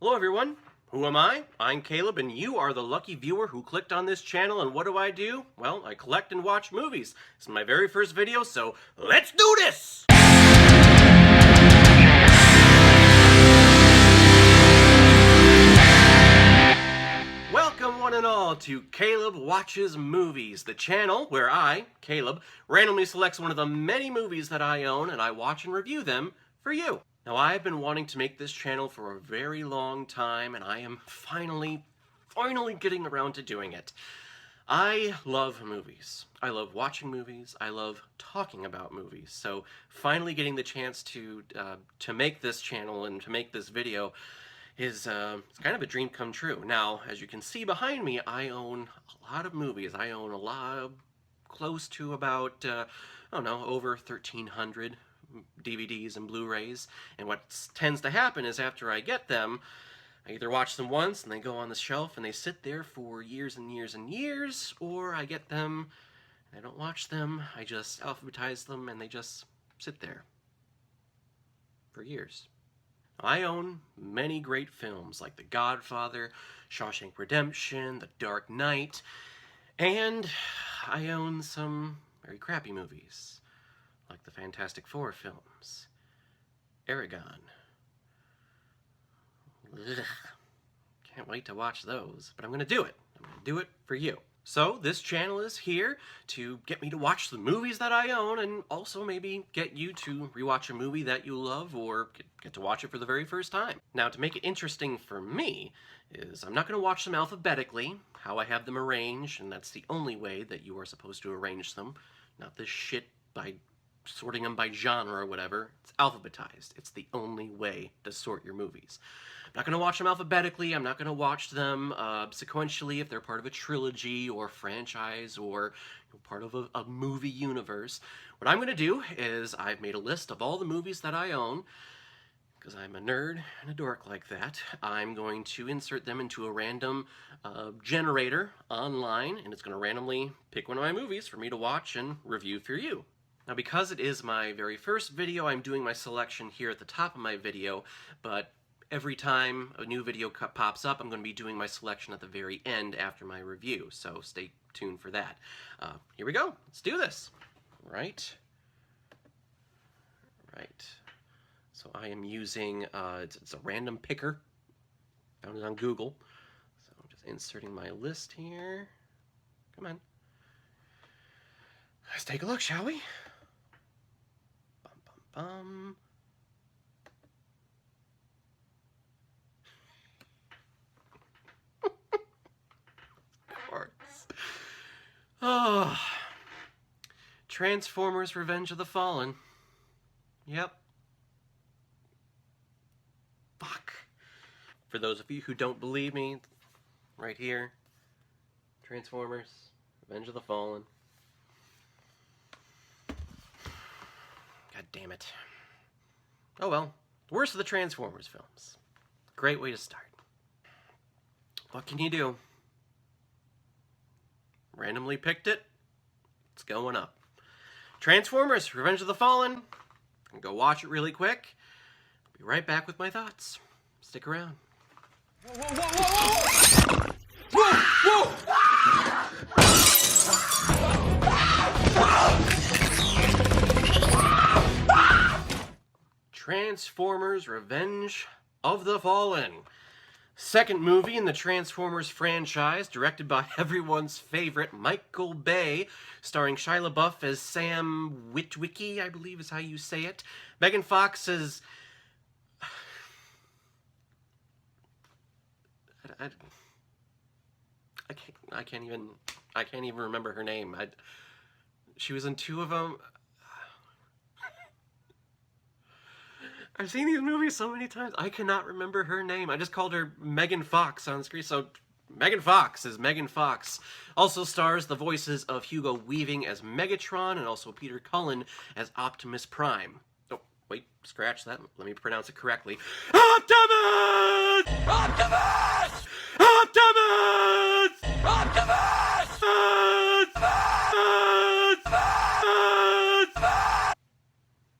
Hello everyone, who am I? I'm Caleb and you are the lucky viewer who clicked on this channel, and what do? Well, I collect and watch movies. This is my very first video, so let's do this! Welcome one and all to Caleb Watches Movies, the channel where I, Caleb, randomly selects one of the many movies that I own and I watch and review them for you. Now, I've been wanting to make this channel for a very long time, and I am finally getting around to doing it. I love movies. I love watching movies. I love talking about movies. So finally getting the chance to make this channel and to make this video is it's kind of a dream come true. Now, as you can see behind me, I own a lot of movies. I own a lot, close to about, I don't know, over 1,300 DVDs and Blu-rays, and what tends to happen is after I get them, I either watch them once and they go on the shelf and they sit there for years and years and years, or I get them and I don't watch them, I just alphabetize them and they just sit there for years. I own many great films like The Godfather, Shawshank Redemption, The Dark Knight, and I own some very crappy movies like the Fantastic Four films, Aragon. Ugh. Can't wait to watch those, but I'm gonna do it. I'm gonna do it for you. So this channel is here to get me to watch the movies that I own, and also maybe get you to rewatch a movie that you love, or get to watch it for the very first time. Now, to make it interesting for me, is I'm not going to watch them alphabetically, how I have them arranged, and that's the only way that you are supposed to arrange them. Not this shit by sorting them by genre or whatever. It's alphabetized. It's the only way to sort your movies. I'm not going to watch them alphabetically. I'm not going to watch them sequentially if they're part of a trilogy or franchise or part of a movie universe. What I'm going to do is I've made a list of all the movies that I own, because I'm a nerd and a dork like that. I'm going to insert them into a random generator online, and it's going to randomly pick one of my movies for me to watch and review for you. Now, because it is my very first video, I'm doing my selection here at the top of my video, but every time a new video pops up, I'm going to be doing my selection at the very end after my review, so stay tuned for that. Here we go. Let's do this. Right. So I am using, it's a random picker. Found it on Google. So I'm just inserting my list here. Come on. Let's take a look, shall we? Bum. Oh, Transformers: Revenge of the Fallen. Yep. Fuck. For those of you who don't believe me, right here, Transformers: Revenge of the Fallen. God damn it. Oh well, the worst of the Transformers films. Great way to start. What can you do? Randomly picked it. It's going up. Transformers: Revenge of the Fallen. I'm gonna go watch it really quick. I'll be right back with my thoughts. Stick around. Whoa, whoa, whoa, whoa, whoa! Transformers: Revenge of the Fallen. Second movie in the Transformers franchise, directed by everyone's favorite Michael Bay, starring Shia LaBeouf as Sam Witwicky, I believe is how you say it. Megan Fox as... I can't even remember her name. She was in two of them. I've seen these movies so many times, I cannot remember her name. I just called her Megan Fox on screen, so Megan Fox is Megan Fox. Also stars the voices of Hugo Weaving as Megatron and also Peter Cullen as Optimus Prime. Oh, wait, scratch that. Let me pronounce it correctly. Optimus! Optimus! Optimus! Optimus!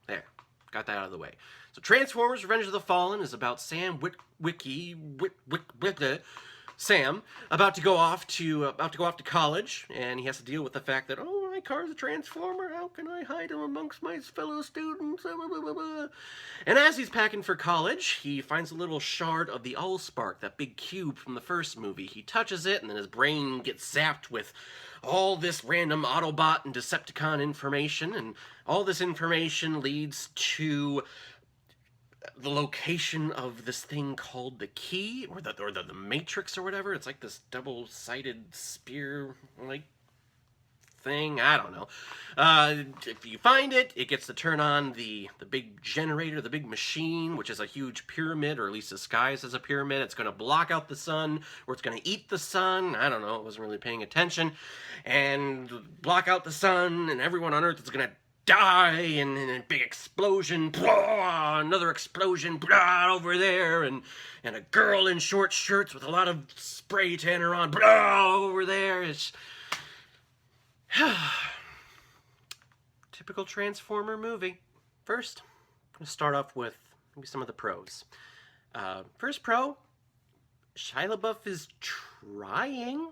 There, got that out of the way. So Transformers: Revenge of the Fallen is about Sam about to go off to college, and he has to deal with the fact that, oh, my car's a transformer. How can I hide him amongst my fellow students? And as he's packing for college, he finds a little shard of the Allspark, that big cube from the first movie. He touches it, and then his brain gets zapped with all this random Autobot and Decepticon information, and all this information leads to the location of this thing called the key, or the matrix, or whatever. It's like this double-sided spear like thing. I don't know. If you find it, it gets to turn on the big generator, the big machine, which is a huge pyramid, or at least disguised as a pyramid. It's going to block out the sun, or it's going to eat the sun. I don't know. I wasn't really paying attention. And block out the sun, and everyone on Earth is going to die, and a big explosion, blah, another explosion, blah, over there, and a girl in short shirts with a lot of spray tanner on, blah, over there. It's typical Transformer movie. First, I'm going to start off with maybe some of the pros. First pro, Shia LaBeouf is trying.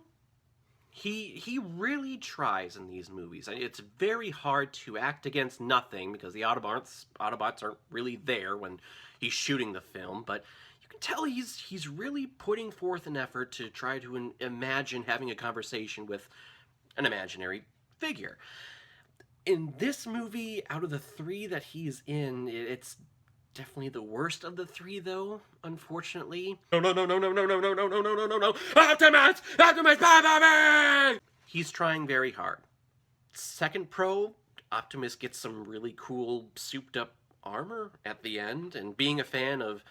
He really tries in these movies. It's very hard to act against nothing because the Autobots aren't really there when he's shooting the film, but you can tell he's really putting forth an effort to try to imagine having a conversation with an imaginary figure. In this movie, out of the three that he's in, it's definitely the worst of the three, though, unfortunately. No, Optimus, bye. He's trying very hard. Second pro, Optimus gets some really cool souped up armor at the end, and being a fan of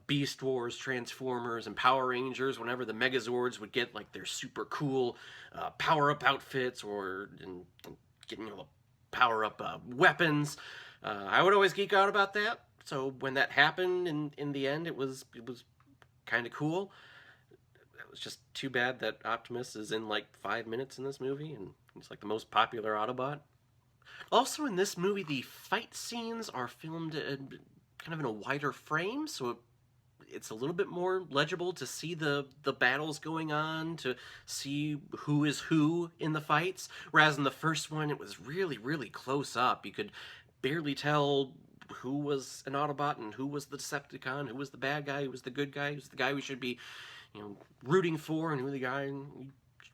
Beast Wars, Transformers, and Power Rangers, whenever the Megazords would get like their super cool power-up outfits, or getting power-up weapons, I would always geek out about that. So when that happened in the end, it was kind of cool. It was just too bad that Optimus is in like 5 minutes in this movie, and he's like the most popular Autobot. Also in this movie, the fight scenes are filmed kind of in a wider frame, so it's a little bit more legible to see the battles going on, to see who is who in the fights. Whereas in the first one, it was really, really close up. You could barely tell who was an Autobot and who was the Decepticon, who was the bad guy, who was the good guy, who's the guy we should be, rooting for, and who the guy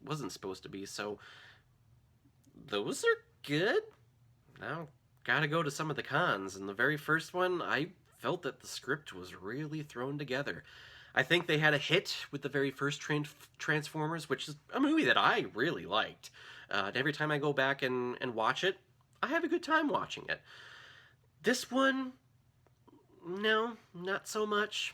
wasn't supposed to be. So those are good. Now, gotta go to some of the cons. In the very first one, I felt that the script was really thrown together. I think they had a hit with the very first Transformers, which is a movie that I really liked. Every time I go back and watch it, I have a good time watching it. This one, no, not so much.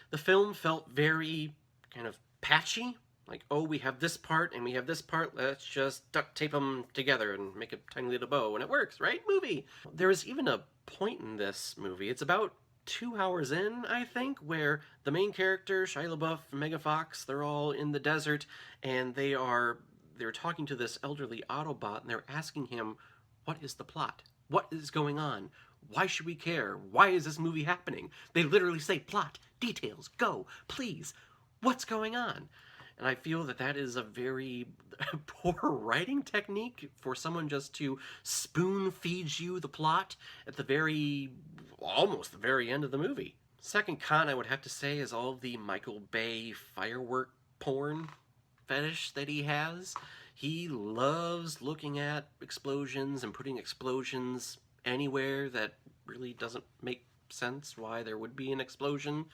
The film felt very kind of patchy. Like, oh, we have this part and we have this part, let's just duct tape them together and make a tiny little bow, and it works, right? Movie! There is even a point in this movie, it's about 2 hours in, I think, where the main character, Shia LaBeouf and Megan Fox, they're all in the desert, and they're talking to this elderly Autobot, and they're asking him, what is the plot? What is going on? Why should we care? Why is this movie happening? They literally say, plot, details, go, please, what's going on? And I feel that that is a very poor writing technique for someone just to spoon feed you the plot at almost the very end of the movie. Second con I would have to say is all the Michael Bay firework porn fetish that he has. He loves looking at explosions and putting explosions anywhere that really doesn't make sense why there would be an explosion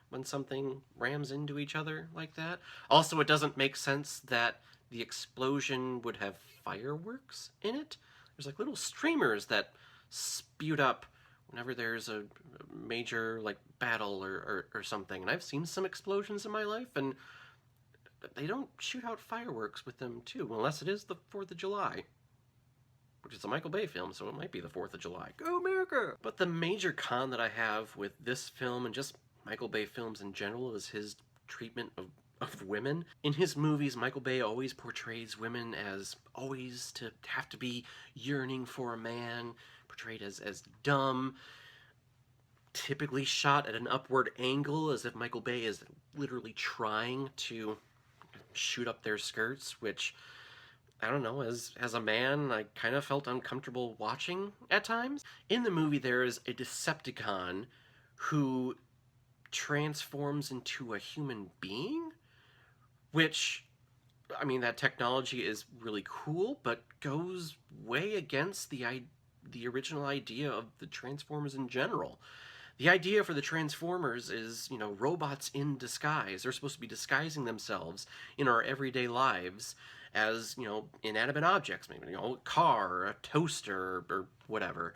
when something rams into each other like that. Also, it doesn't make sense that the explosion would have fireworks in it. There's like little streamers that spewed up whenever there's a major like battle or something. And I've seen some explosions in my life, and they don't shoot out fireworks with them too, unless it is the 4th of July. Which is a Michael Bay film, so it might be the 4th of July. Go America! But the major con that I have with this film, and just Michael Bay films in general, is his treatment of women. In his movies, Michael Bay always portrays women as always to have to be yearning for a man, portrayed as dumb. typically shot at an upward angle, as if Michael Bay is literally trying to shoot up their skirts, which, I don't know, as a man, I kind of felt uncomfortable watching at times. In the movie, there is a Decepticon who transforms into a human being, which, I mean, that technology is really cool, but goes way against the original idea of the Transformers in general. The idea for the Transformers is, you know, robots in disguise. They're supposed to be disguising themselves in our everyday lives as, you know, inanimate objects, maybe, you know, a car, or a toaster, or whatever.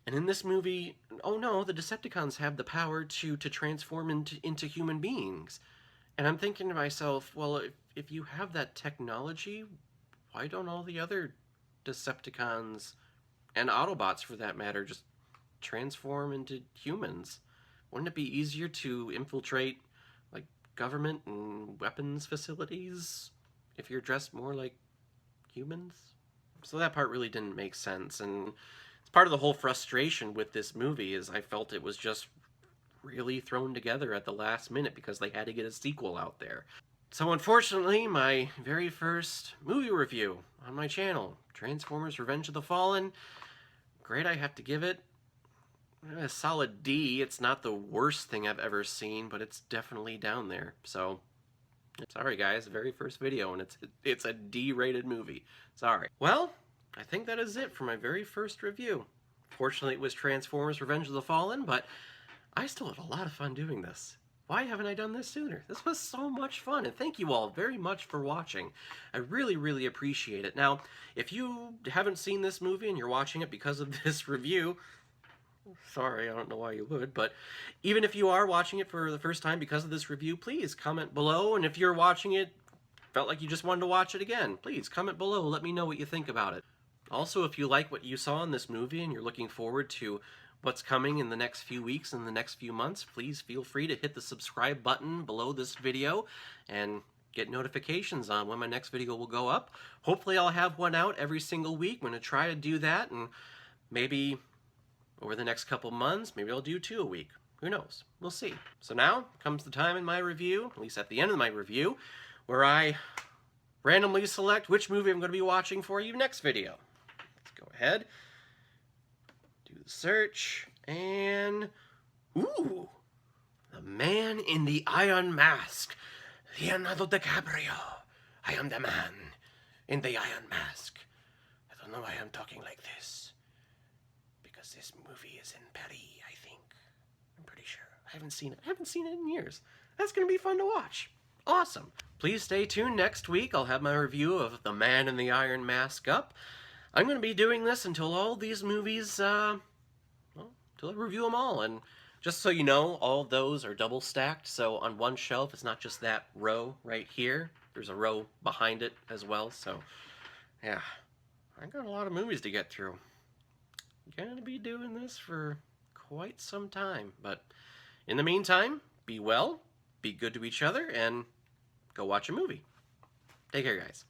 And in this movie, oh no, the Decepticons have the power to transform into human beings. And I'm thinking to myself, well, if you have that technology, why don't all the other Decepticons, and Autobots for that matter, just transform into humans? Wouldn't it be easier to infiltrate, like, government and weapons facilities if you're dressed more like humans? So that part really didn't make sense, and it's part of the whole frustration with this movie is I felt it was just really thrown together at the last minute because they had to get a sequel out there. So unfortunately, my very first movie review on my channel, Transformers Revenge of the Fallen, grade I have to give it a solid D. It's not the worst thing I've ever seen, but it's definitely down there. So, sorry guys, very first video, and it's a D-rated movie. Sorry. Well, I think that is it for my very first review. Fortunately, it was Transformers Revenge of the Fallen, but I still had a lot of fun doing this. Why haven't I done this sooner? This was so much fun, and thank you all very much for watching. I really, really appreciate it. Now, if you haven't seen this movie and you're watching it because of this review, sorry, I don't know why you would, but even if you are watching it for the first time because of this review, please comment below, and if you're watching it, felt like you just wanted to watch it again, please comment below, let me know what you think about it. Also, if you like what you saw in this movie and you're looking forward to what's coming in the next few weeks and the next few months, please feel free to hit the subscribe button below this video and get notifications on when my next video will go up. Hopefully I'll have one out every single week. I'm going to try to do that, and maybe over the next couple months, maybe I'll do 2 a week. Who knows? We'll see. So now comes the time in my review, at least at the end of my review, where I randomly select which movie I'm going to be watching for you next video. Let's go ahead. Do the search, and ooh, The Man in the Iron Mask, Leonardo DiCaprio. I am the man in the iron mask. I don't know why I'm talking like this, because this movie is in Paris, I think. I'm pretty sure. I haven't seen it in years. That's gonna be fun to watch. Awesome. Please stay tuned next week. I'll have my review of The Man in the Iron Mask up. I'm going to be doing this until all these movies, well, until I review them all. And just so you know, all of those are double stacked. So on one shelf, it's not just that row right here. There's a row behind it as well. So, yeah, I got a lot of movies to get through. Going to be doing this for quite some time. But in the meantime, be well, be good to each other, and go watch a movie. Take care, guys.